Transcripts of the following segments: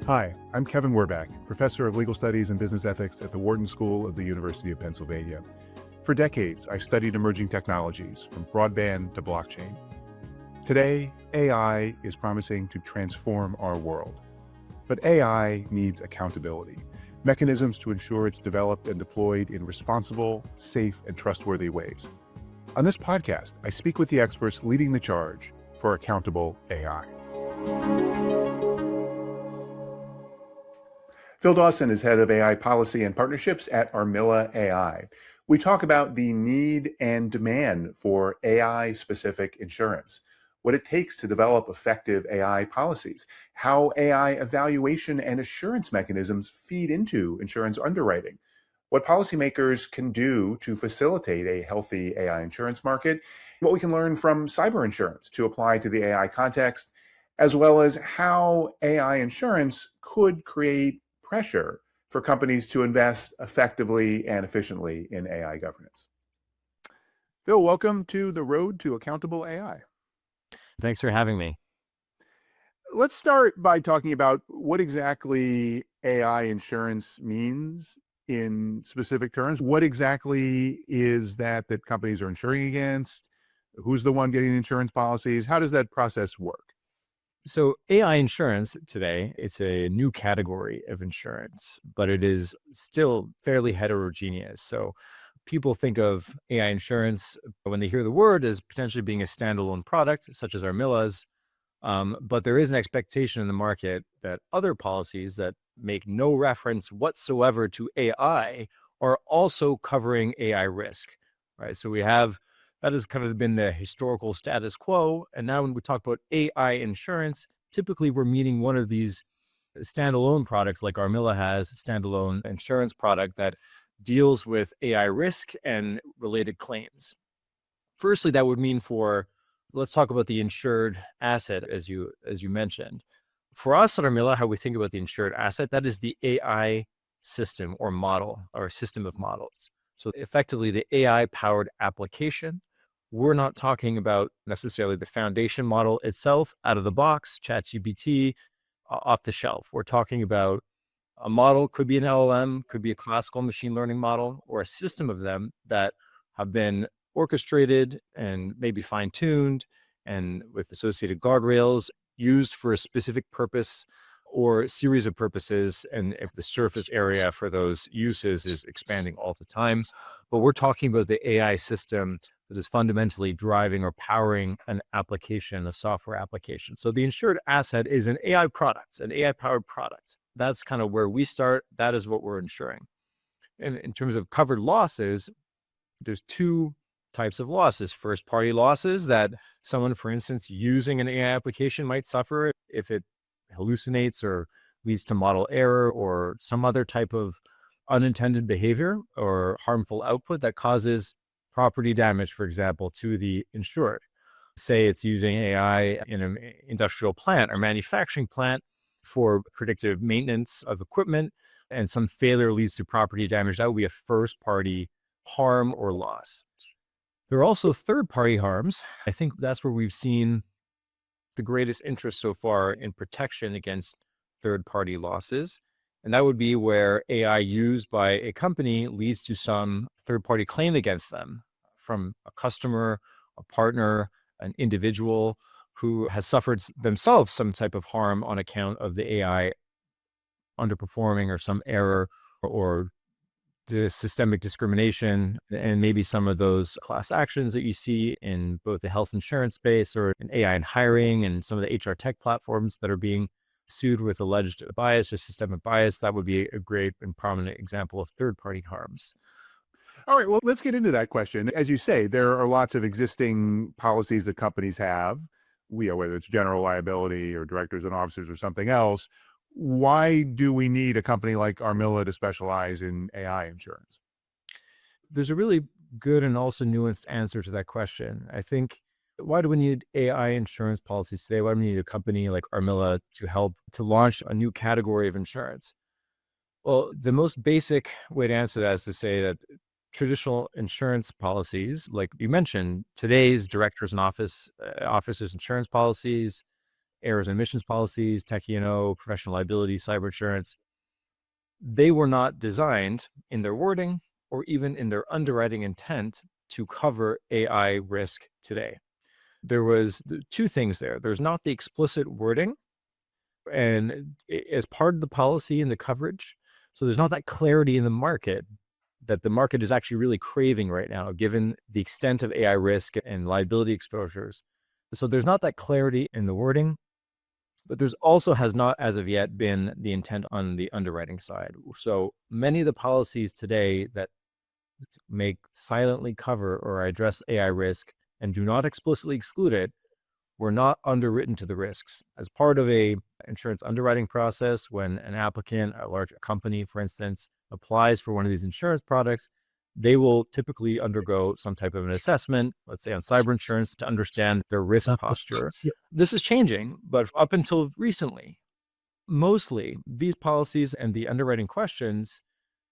Hi, I'm Kevin Werbach, Professor of Legal Studies and Business Ethics at the Wharton School of the University of Pennsylvania. For decades, I've studied emerging technologies, from broadband to blockchain. Today, AI is promising to transform our world. But AI needs accountability, mechanisms to ensure it's developed and deployed in responsible, safe, and trustworthy ways. On this podcast, I speak with the experts leading the charge for accountable AI. Phil Dawson is head of AI policy and partnerships at Armilla AI. We talk about the need and demand for AI-specific insurance, what it takes to develop effective AI policies, how AI evaluation and assurance mechanisms feed into insurance underwriting, what policymakers can do to facilitate a healthy AI insurance market, what we can learn from cyber insurance to apply to the AI context, as well as how AI insurance could create pressure for companies to invest effectively and efficiently in AI governance. Phil, welcome to the road to accountable AI. Thanks for having me. Let's start by talking about what exactly AI insurance means in specific terms. What exactly is that companies are insuring against? Who's the one getting the insurance policies? How does that process work? So AI insurance today, it's a new category of insurance, but it is still fairly heterogeneous. So people think of AI insurance when they hear the word as potentially being a standalone product, such as Armilla's. But there is an expectation in the market that other policies that make no reference whatsoever to AI are also covering AI risk, right? So that has kind of been the historical status quo. And now when we talk about AI insurance, typically we're meaning one of these standalone products like Armilla has a standalone insurance product that deals with AI risk and related claims. Firstly, that would mean let's talk about the insured asset, as you mentioned. For us at Armilla, how we think about the insured asset, that is the AI system or model or system of models. So effectively the AI powered application. We're not talking about necessarily the foundation model itself out of the box, ChatGPT, off the shelf. We're talking about a model, could be an LLM, could be a classical machine learning model, or a system of them that have been orchestrated and maybe fine-tuned and with associated guardrails used for a specific purpose or series of purposes, and if the surface area for those uses is expanding all the time. But we're talking about the AI system that is fundamentally driving or powering an application, a software application. So the insured asset is an AI product, an AI-powered product. That's kind of where we start. That is what we're insuring. And in terms of covered losses, there's two types of losses. First-party losses that someone, for instance, using an AI application might suffer if it hallucinates or leads to model error or some other type of unintended behavior or harmful output that causes property damage, for example, to the insured. Say it's using AI in an industrial plant or manufacturing plant for predictive maintenance of equipment, and some failure leads to property damage. That would be a first-party harm or loss. There are also third-party harms. I think that's where we've seen the greatest interest so far in protection against third-party losses. And that would be where AI used by a company leads to some third-party claim against them from a customer, a partner, an individual who has suffered themselves some type of harm on account of the AI underperforming or some error or the systemic discrimination, and maybe some of those class actions that you see in both the health insurance space or in AI and hiring and some of the HR tech platforms that are being sued with alleged bias or systemic bias. That would be a great and prominent example of third-party harms. All right, well, let's get into that question. As you say, there are lots of existing policies that companies have, whether it's general liability or directors and officers or something else. Why do we need a company like Armilla to specialize in AI insurance? There's a really good and also nuanced answer to that question. I think, why do we need AI insurance policies today? Why do we need a company like Armilla to help to launch a new category of insurance? Well, the most basic way to answer that is to say that traditional insurance policies, like you mentioned, today's directors and officers insurance policies, errors and emissions policies, tech E&O, professional liability, cyber insurance, they were not designed in their wording or even in their underwriting intent to cover AI risk today. There was two things there. There's not the explicit wording and as part of the policy and the coverage. So there's not that clarity in the market that the market is actually really craving right now, given the extent of AI risk and liability exposures. So there's not that clarity in the wording, but there's also has not as of yet been the intent on the underwriting side. So many of the policies today that make silently cover or address AI risk and do not explicitly exclude it were not underwritten to the risks. As part of a insurance underwriting process, when an applicant, a large company, for instance, applies for one of these insurance products, they will typically undergo some type of an assessment, let's say on cyber insurance, to understand their risk posture. This is changing, but up until recently, mostly these policies and the underwriting questions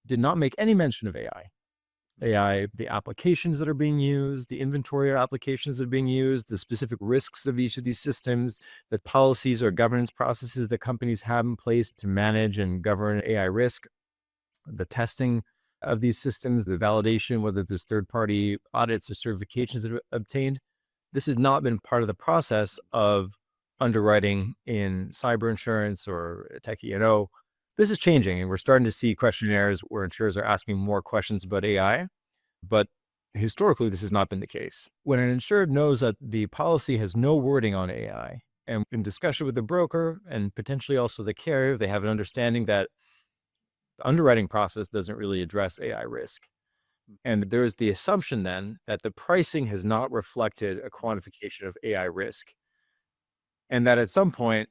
did not make any mention of AI, the applications that are being used, the inventory of applications that are being used, the specific risks of each of these systems, the policies or governance processes that companies have in place to manage and govern AI risk, the testing of these systems, the validation, whether there's third-party audits or certifications that are obtained. This has not been part of the process of underwriting in cyber insurance or tech E&O. This is changing, and we're starting to see questionnaires where insurers are asking more questions about AI, but historically, this has not been the case. When an insured knows that the policy has no wording on AI, and in discussion with the broker and potentially also the carrier, they have an understanding that the underwriting process doesn't really address AI risk. And there is the assumption then that the pricing has not reflected a quantification of AI risk, and that at some point,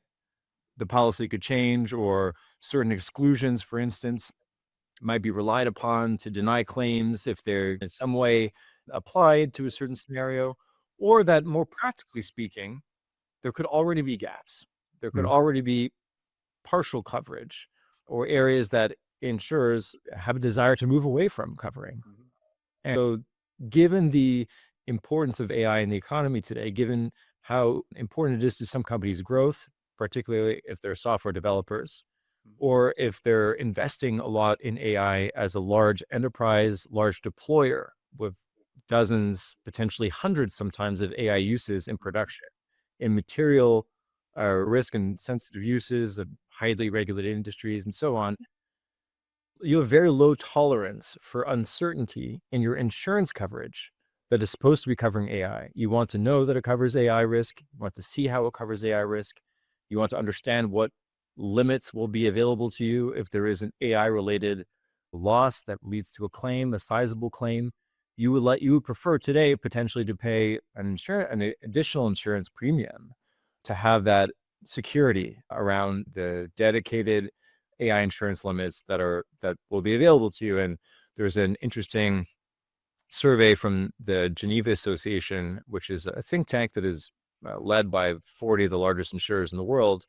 the policy could change, or certain exclusions, for instance, might be relied upon to deny claims if they're in some way applied to a certain scenario, or that more practically speaking, there could already be gaps. There could already be partial coverage or areas that insurers have a desire to move away from covering. And so, given the importance of AI in the economy today, given how important it is to some companies' growth, particularly if they're software developers, or if they're investing a lot in AI as a large enterprise, large deployer with dozens, potentially hundreds sometimes of AI uses in production, in material risk and sensitive uses of highly regulated industries and so on, you have very low tolerance for uncertainty in your insurance coverage that is supposed to be covering AI. You want to know that it covers AI risk. You want to see how it covers AI risk. You want to understand what limits will be available to you if there is an AI related loss that leads to a claim, a sizable claim. You would prefer today potentially to pay an additional insurance premium to have that security around the dedicated AI insurance limits that will be available to you. And there's an interesting survey from the Geneva Association, which is a think tank that is led by 40 of the largest insurers in the world.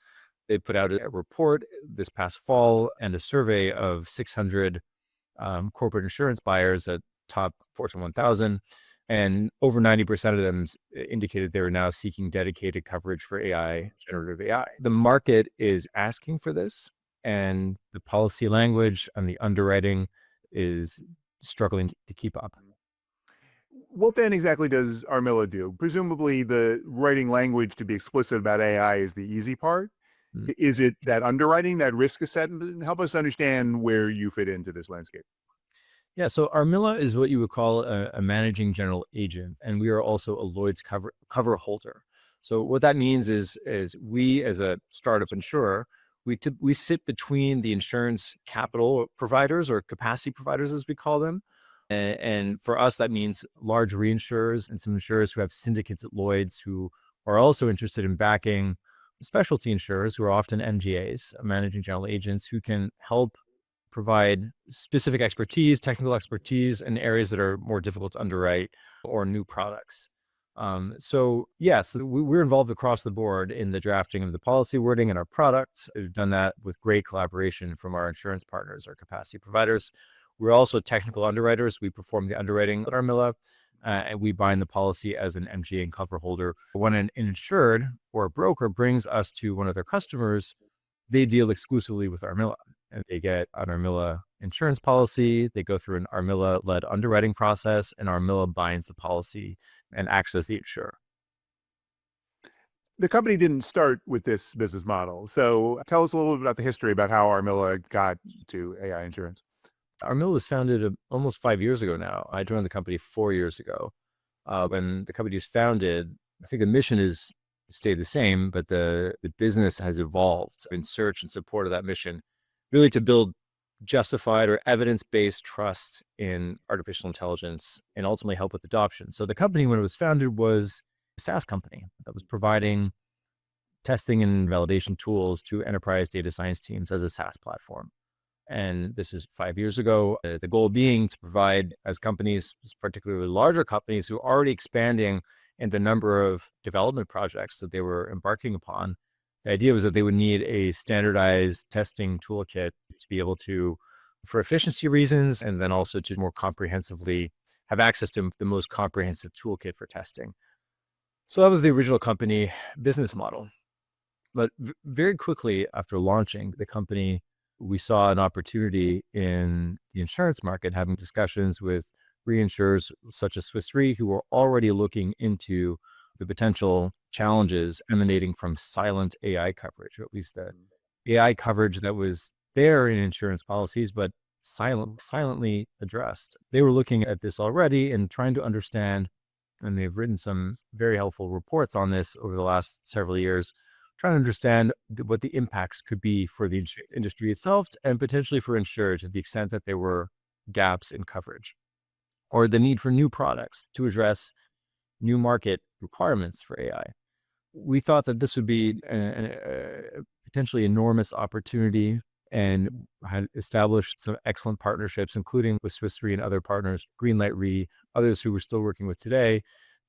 They put out a report this past fall and a survey of 600 corporate insurance buyers at top Fortune 1000. And over 90% of them indicated they were now seeking dedicated coverage for AI, generative AI. The market is asking for this, and the policy language and the underwriting is struggling to keep up. What then exactly does Armilla do? Presumably the writing language to be explicit about AI is the easy part. Is it that underwriting, that risk assessment? Help us understand where you fit into this landscape. Yeah, so Armilla is what you would call a managing general agent, and we are also a Lloyd's cover holder. So what that means is we, as a startup insurer, we sit between the insurance capital providers or capacity providers, as we call them. And for us, that means large reinsurers and some insurers who have syndicates at Lloyd's who are also interested in backing specialty insurers who are often MGAs, managing general agents, who can help provide specific expertise, technical expertise in areas that are more difficult to underwrite or new products. So yes, we're involved across the board in the drafting of the policy wording and our products. We've done that with great collaboration from our insurance partners, our capacity providers. We're also technical underwriters. We perform the underwriting at Armilla. and we bind the policy as an MGA and cover holder. When an insured or a broker brings us to one of their customers, they deal exclusively with Armilla, and they get an Armilla insurance policy. They go through an Armilla-led underwriting process, and Armilla binds the policy and acts as the insurer. The company didn't start with this business model. So tell us a little bit about the history about how Armilla got to AI insurance. Armilla was founded almost 5 years ago now. I joined the company 4 years ago. When the company was founded, I think the mission is stayed the same, but the business has evolved in search and support of that mission, really to build justified or evidence-based trust in artificial intelligence and ultimately help with adoption. So the company, when it was founded, was a SaaS company that was providing testing and validation tools to enterprise data science teams as a SaaS platform. And this is 5 years ago. The goal being to provide, as companies, particularly larger companies who are already expanding in the number of development projects that they were embarking upon, the idea was that they would need a standardized testing toolkit to be able to, for efficiency reasons, and then also to more comprehensively have access to the most comprehensive toolkit for testing. So that was the original company business model. But very quickly after launching the company, we saw an opportunity in the insurance market, having discussions with reinsurers such as Swiss Re, who were already looking into the potential challenges emanating from silent AI coverage, or at least the AI coverage that was there in insurance policies, but silently addressed. They were looking at this already and trying to understand, and they've written some very helpful reports on this over the last several years, trying to understand what the impacts could be for the industry itself and potentially for insurers to the extent that there were gaps in coverage or the need for new products to address new market requirements for AI. We thought that this would be a potentially enormous opportunity and had established some excellent partnerships, including with Swiss Re and other partners, Greenlight Re, others who we're still working with today.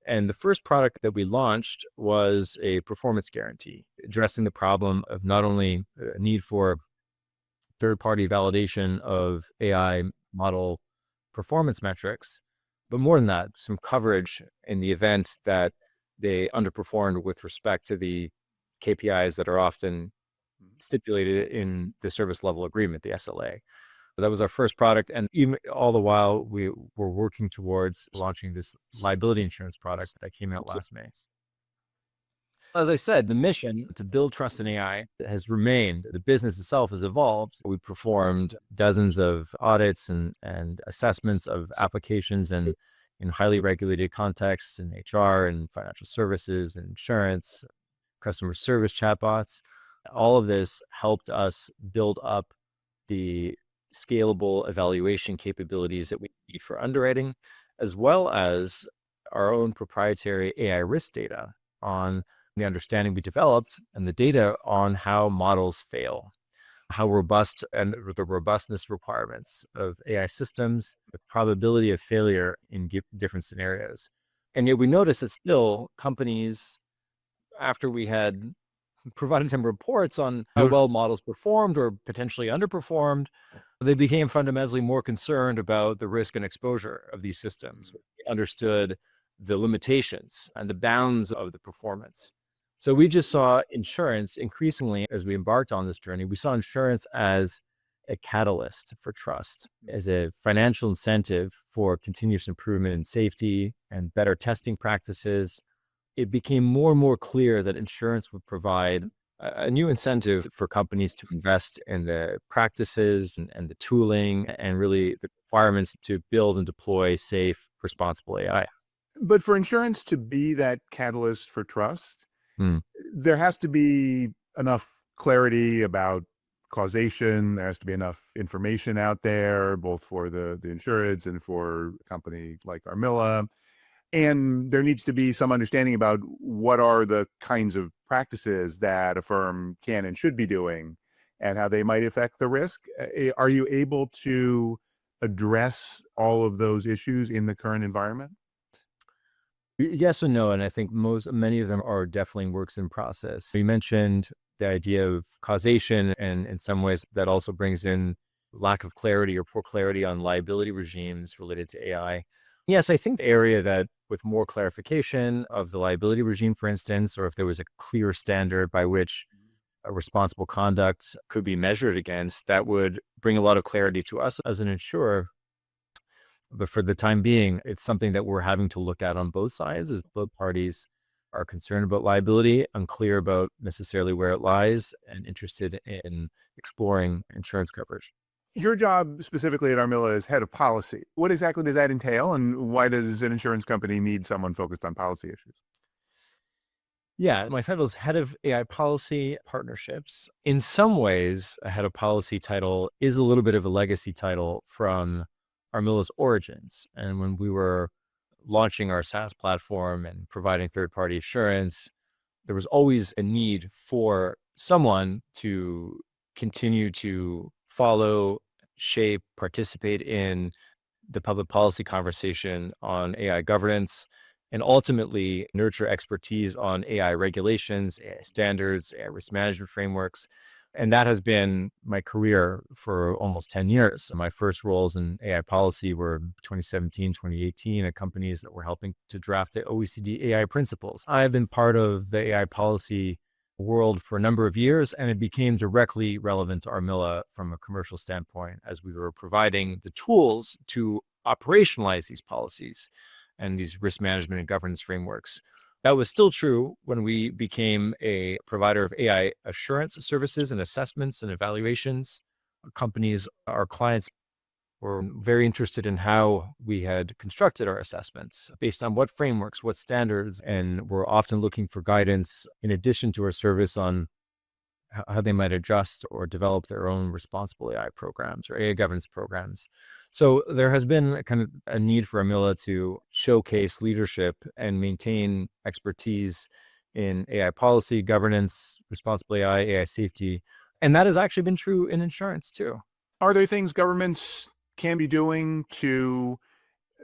And the first product that we launched was a performance guarantee, addressing the problem of not only a need for third-party validation of AI model performance metrics, but more than that, some coverage in the event that they underperformed with respect to the KPIs that are often stipulated in the service level agreement, the SLA. That was our first product. And even all the while, we were working towards launching this liability insurance product that came out last May. As I said, the mission to build trust in AI has remained. The business itself has evolved. We performed dozens of audits and assessments of applications and in highly regulated contexts in HR and financial services and insurance, customer service chatbots. All of this helped us build up the scalable evaluation capabilities that we need for underwriting, as well as our own proprietary AI risk data on the understanding we developed and the data on how models fail, how robust and the robustness requirements of AI systems, the probability of failure in different scenarios. And yet we noticed that still companies, after we had provided them reports on how well models performed or potentially underperformed, they became fundamentally more concerned about the risk and exposure of these systems. They understood the limitations and the bounds of the performance. So we just saw insurance increasingly as we embarked on this journey. We saw insurance as a catalyst for trust, as a financial incentive for continuous improvement in safety and better testing practices. It became more and more clear that insurance would provide a new incentive for companies to invest in the practices and the tooling and really the requirements to build and deploy safe, responsible AI. But for insurance to be that catalyst for trust, there has to be enough clarity about causation. There has to be enough information out there, both for the insureds and for a company like Armilla. And there needs to be some understanding about what are the kinds of practices that a firm can and should be doing and how they might affect the risk. Are you able to address all of those issues in the current environment? Yes and no. And I think many of them are definitely works in process. You mentioned the idea of causation, and in some ways that also brings in lack of clarity or poor clarity on liability regimes related to AI. Yes, I think the area that with more clarification of the liability regime, for instance, or if there was a clear standard by which a responsible conduct could be measured against, that would bring a lot of clarity to us as an insurer. But for the time being, it's something that we're having to look at on both sides as both parties are concerned about liability, unclear about necessarily where it lies, and interested in exploring insurance coverage. Your job specifically at Armilla is head of policy. What exactly does that entail, and why does an insurance company need someone focused on policy issues? Yeah, my title is head of AI policy partnerships. In some ways, a head of policy title is a little bit of a legacy title from Armilla's origins. And when we were launching our SaaS platform and providing third party assurance, there was always a need for someone to continue to follow, shape, participate in the public policy conversation on AI governance, and ultimately nurture expertise on AI regulations, AI standards, AI risk management frameworks. And that has been my career for almost 10 years. So my first roles in AI policy were 2017, 2018 at companies that were helping to draft the OECD AI principles. I've been part of the AI policy world for a number of years, and it became directly relevant to Armilla from a commercial standpoint as we were providing the tools to operationalize these policies and these risk management and governance frameworks. That was still true when we became a provider of AI assurance services and assessments and evaluations. Companies, our clients, were very interested in how we had constructed our assessments based on what frameworks, what standards, and were often looking for guidance in addition to our service on how they might adjust or develop their own responsible AI programs or AI governance programs. So there has been a kind of a need for Armilla to showcase leadership and maintain expertise in AI policy, governance, responsible AI, AI safety. And that has actually been true in insurance too. Are there things governments can be doing to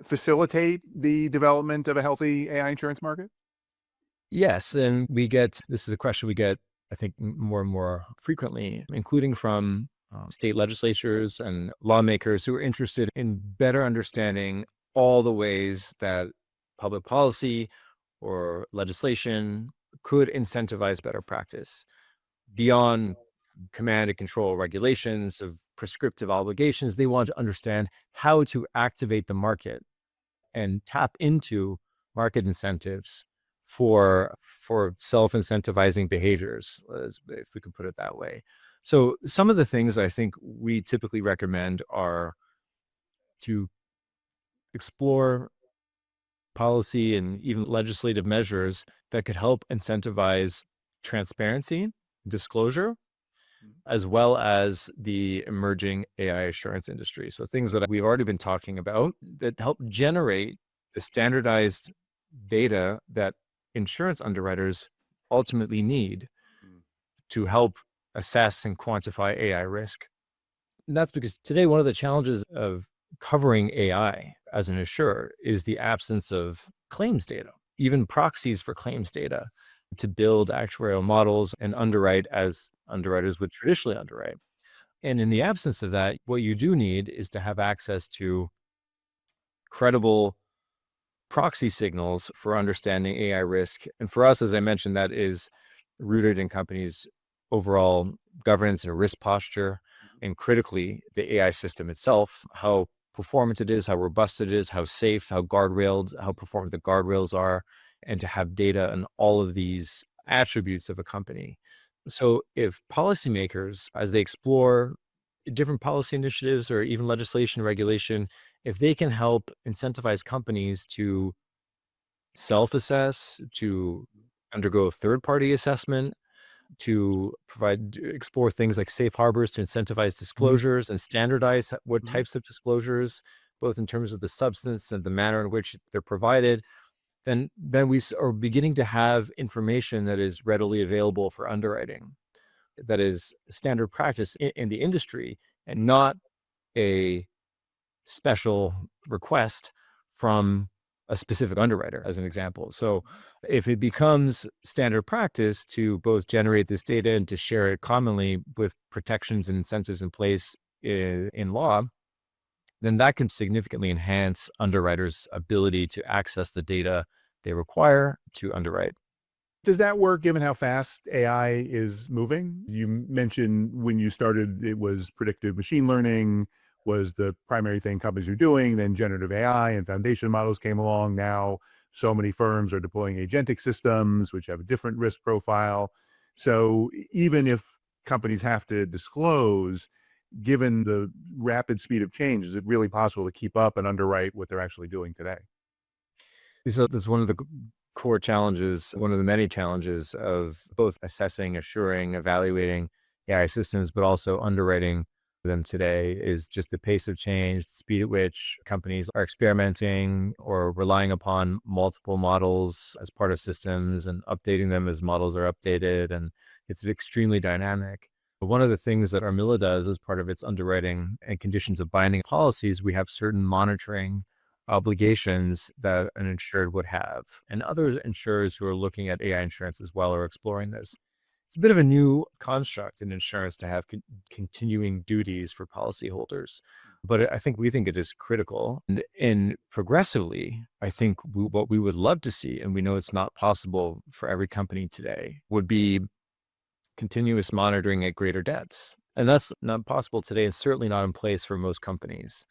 facilitate the development of a healthy AI insurance market? Yes. And this is a question we get, I think, more and more frequently, including from state legislatures and lawmakers who are interested in better understanding all the ways that public policy or legislation could incentivize better practice beyond command and control regulations of prescriptive obligations. They want to understand how to activate the market and tap into market incentives for self-incentivizing behaviors, if we could put it that way. So some of the things I think we typically recommend are to explore policy and even legislative measures that could help incentivize transparency, disclosure, as well as the emerging AI assurance industry. So things that we've already been talking about that help generate the standardized data that insurance underwriters ultimately need to help assess and quantify AI risk. And that's because today, one of the challenges of covering AI as an insurer is the absence of claims data, even proxies for claims data to build actuarial models and underwrite as underwriters would traditionally underwrite. And in the absence of that, what you do need is to have access to credible proxy signals for understanding AI risk. And for us, as I mentioned, that is rooted in companies' overall governance and risk posture, and critically, the AI system itself, how performant it is, how robust it is, how safe, how guardrailed, how performant the guardrails are, and to have data on all of these attributes of a company. So if policymakers, as they explore different policy initiatives or even legislation, regulation, if they can help incentivize companies to self-assess, to undergo third-party assessment, to explore things like safe harbors to incentivize disclosures and standardize what types of disclosures, both in terms of the substance and the manner in which they're provided, then we are beginning to have information that is readily available for underwriting, that is standard practice in the industry and not a special request from a specific underwriter, as an example. So if it becomes standard practice to both generate this data and to share it commonly with protections and incentives in place in law, then that can significantly enhance underwriters' ability to access the data they require to underwrite. Does that work given how fast AI is moving? You mentioned when you started, it was predictive machine learning was the primary thing companies are doing. Then generative AI and foundation models came along. Now, so many firms are deploying agentic systems, which have a different risk profile. So even if companies have to disclose, given the rapid speed of change, is it really possible to keep up and underwrite what they're actually doing today? So that's one of the core challenges, one of the many challenges of both assessing, assuring, evaluating AI systems, but also underwriting them today is just the pace of change, the speed at which companies are experimenting or relying upon multiple models as part of systems and updating them as models are updated. And it's extremely dynamic. But one of the things that Armilla does as part of its underwriting and conditions of binding policies, we have certain monitoring obligations that an insured would have. And other insurers who are looking at AI insurance as well are exploring this. It's a bit of a new construct in insurance to have continuing duties for policyholders. But I think we think it is critical. And progressively, I think what we would love to see, and we know it's not possible for every company today, would be continuous monitoring at greater depths. And that's not possible today and certainly not in place for most companies.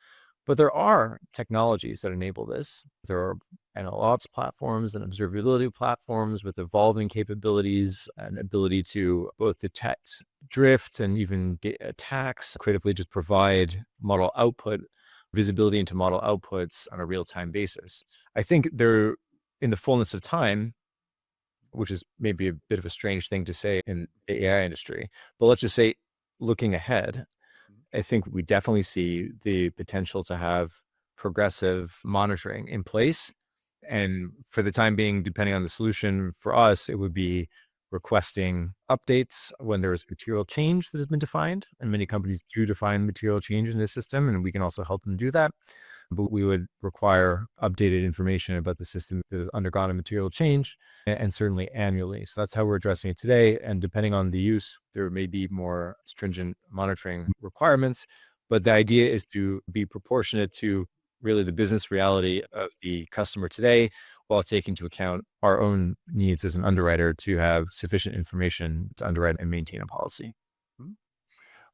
But there are technologies that enable this. There are MLOps platforms and observability platforms with evolving capabilities and ability to both detect drift and even get attacks, creatively just provide model output, visibility into model outputs on a real-time basis. I think they're in the fullness of time, which is maybe a bit of a strange thing to say in the AI industry, but let's just say looking ahead, I think we definitely see the potential to have progressive monitoring in place. And for the time being, depending on the solution, for us, it would be requesting updates when there is material change that has been defined. And many companies do define material change in the system, and we can also help them do that. But we would require updated information about the system that has undergone a material change, and certainly annually. So that's how we're addressing it today. And depending on the use, there may be more stringent monitoring requirements. But the idea is to be proportionate to really the business reality of the customer today, while taking into account our own needs as an underwriter to have sufficient information to underwrite and maintain a policy.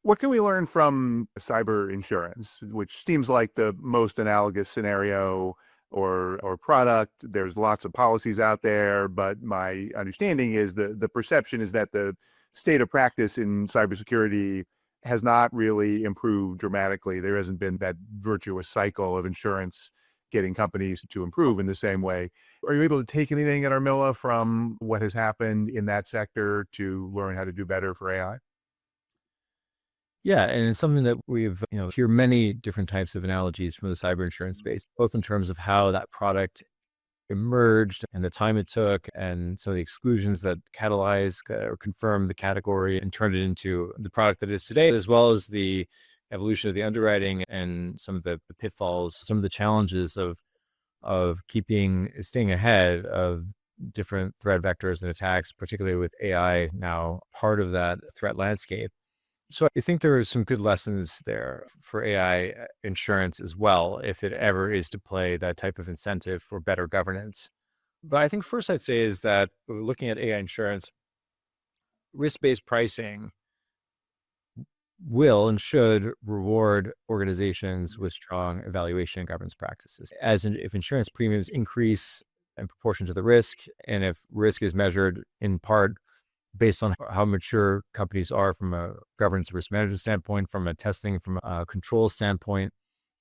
What can we learn from cyber insurance, which seems like the most analogous scenario or product? There's lots of policies out there, but my understanding is the perception is that the state of practice in cybersecurity has not really improved dramatically. There hasn't been that virtuous cycle of insurance getting companies to improve in the same way. Are you able to take anything at Armilla from what has happened in that sector to learn how to do better for AI? Yeah, and it's something that we've, hear many different types of analogies from the cyber insurance space, both in terms of how that product emerged and the time it took and some of the exclusions that catalyzed or confirmed the category and turned it into the product that it is today, as well as the evolution of the underwriting and some of the pitfalls, some of the challenges of staying ahead of different threat vectors and attacks, particularly with AI now part of that threat landscape. So I think there are some good lessons there for AI insurance as well, if it ever is to play that type of incentive for better governance. But I think first I'd say is that looking at AI insurance, risk-based pricing will and should reward organizations with strong evaluation and governance practices. If insurance premiums increase in proportion to the risk, and if risk is measured in part based on how mature companies are from a governance risk management standpoint, from a testing, from a control standpoint,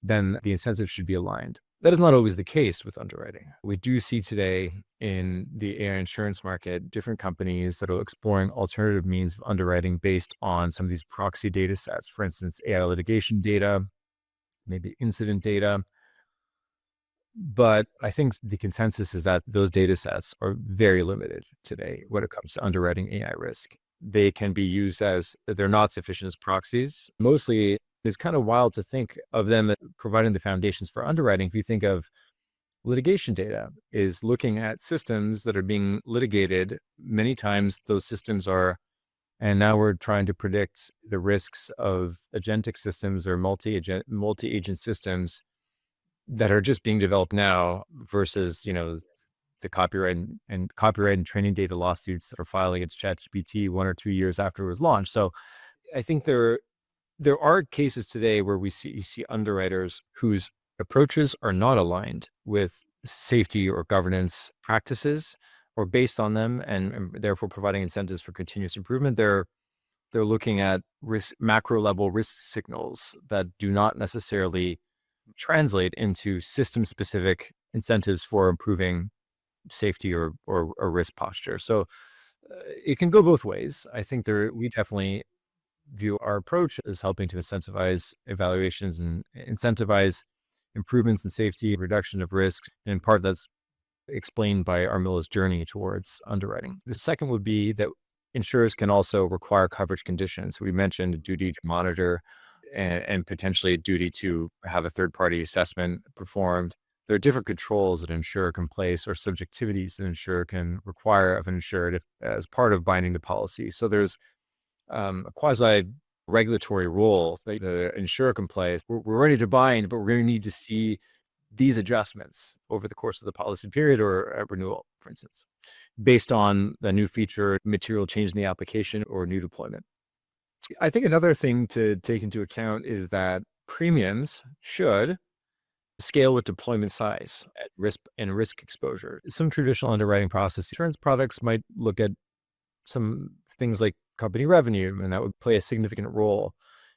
then the incentives should be aligned. That is not always the case with underwriting. We do see today in the AI insurance market, different companies that are exploring alternative means of underwriting based on some of these proxy data sets. For instance, AI litigation data, maybe incident data. But I think the consensus is that those data sets are very limited today when it comes to underwriting AI risk. They can be used they're not sufficient as proxies. Mostly, it's kind of wild to think of them providing the foundations for underwriting. If you think of litigation data is looking at systems that are being litigated, many times those systems are And now we're trying to predict the risks of agentic systems or multi-agent systems that are just being developed now versus, the copyright and training data lawsuits that are filed against ChatGPT 1 or 2 years after it was launched. So I think there are cases today where you see underwriters whose approaches are not aligned with safety or governance practices or based on them, and therefore providing incentives for continuous improvement. They're looking at macro level risk signals that do not necessarily translate into system specific incentives for improving safety or risk posture. So it can go both ways. I think we definitely view our approach as helping to incentivize evaluations and incentivize improvements in safety, reduction of risk. And in part, that's explained by Armilla's journey towards underwriting. The second would be that insurers can also require coverage conditions. We mentioned a duty to monitor and potentially a duty to have a third-party assessment performed. There are different controls that an insurer can place or subjectivities that an insurer can require of an insured as part of binding the policy. So there's a quasi regulatory role that the insurer can play. We're ready to bind, but we're going to need to see these adjustments over the course of the policy period or at renewal, for instance, based on the new feature, material change in the application, or new deployment. I think another thing to take into account is that premiums should scale with deployment size at risk exposure. Some traditional underwriting process insurance products might look at some things like company revenue, and that would play a significant role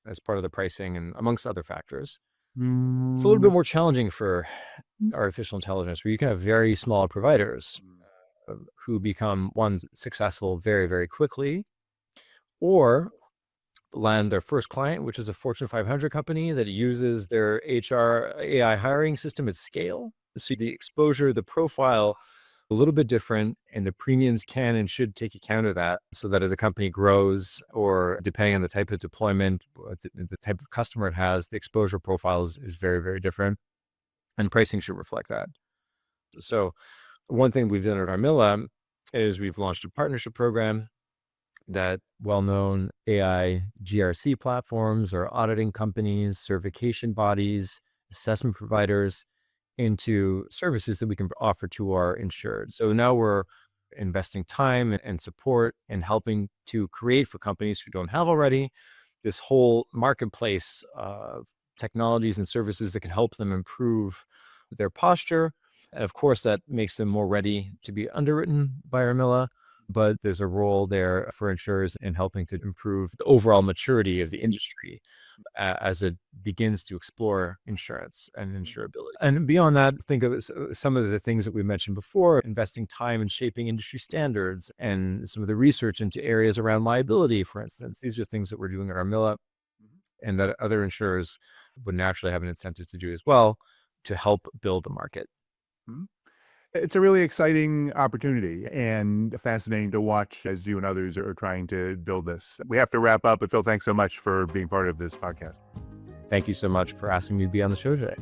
as part of the pricing and amongst other factors. It's a little bit more challenging for artificial intelligence, where you can have very small providers who become successful very, very quickly, or land their first client, which is a Fortune 500 company that uses their HR AI hiring system at scale. So the exposure, the profile, a little bit different, and the premiums can and should take account of that, so that as a company grows, or depending on the type of deployment, the type of customer it has, the exposure profile is very, very different, and pricing should reflect that. So one thing we've done at Armilla is we've launched a partnership program that well-known AI GRC platforms or auditing companies, certification bodies, assessment providers into services that we can offer to our insured. So now we're investing time and support and helping to create for companies who don't have already this whole marketplace of technologies and services that can help them improve their posture. And of course, that makes them more ready to be underwritten by Armilla, but there's a role there for insurers in helping to improve the overall maturity of the industry as it begins to explore insurance and insurability. And beyond that, think of some of the things that we mentioned before, investing time in shaping industry standards and some of the research into areas around liability, for instance. These are things that we're doing at Armilla and that other insurers would naturally have an incentive to do as well to help build the market. It's a really exciting opportunity and fascinating to watch as you and others are trying to build this. We have to wrap up, but Phil, thanks so much for being part of this podcast. Thank you so much for asking me to be on the show today.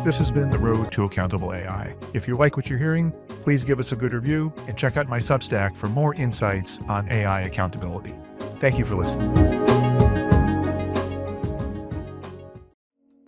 This has been The Road to Accountable AI. If you like what you're hearing, please give us a good review and check out my Substack for more insights on AI accountability. Thank you for listening.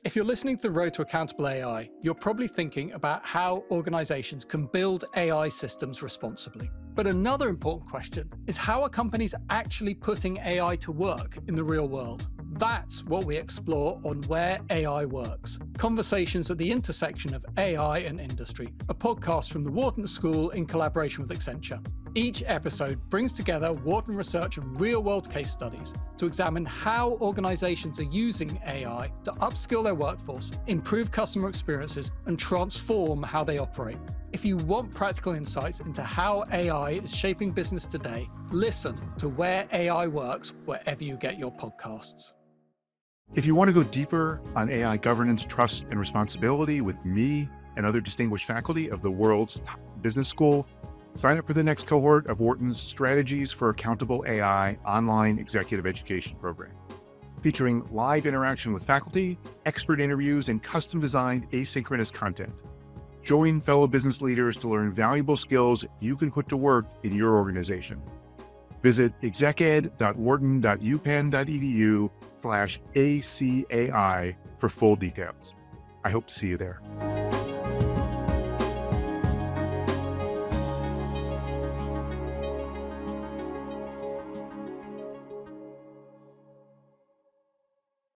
If you're listening to The Road to Accountable AI, you're probably thinking about how organizations can build AI systems responsibly. But another important question is, how are companies actually putting AI to work in the real world? That's what we explore on Where AI Works. Conversations at the intersection of AI and industry, a podcast from the Wharton School in collaboration with Accenture. Each episode brings together Wharton research and real-world case studies to examine how organizations are using AI to upskill their workforce, improve customer experiences, and transform how they operate. If you want practical insights into how AI is shaping business today, listen to Where AI Works wherever you get your podcasts. If you want to go deeper on AI governance, trust, and responsibility with me and other distinguished faculty of the world's top business school, sign up for the next cohort of Wharton's Strategies for Accountable AI online executive education program, featuring live interaction with faculty, expert interviews, and custom-designed asynchronous content. Join fellow business leaders to learn valuable skills you can put to work in your organization. Visit execed.wharton.upenn.edu/ACAI for full details. I hope to see you there.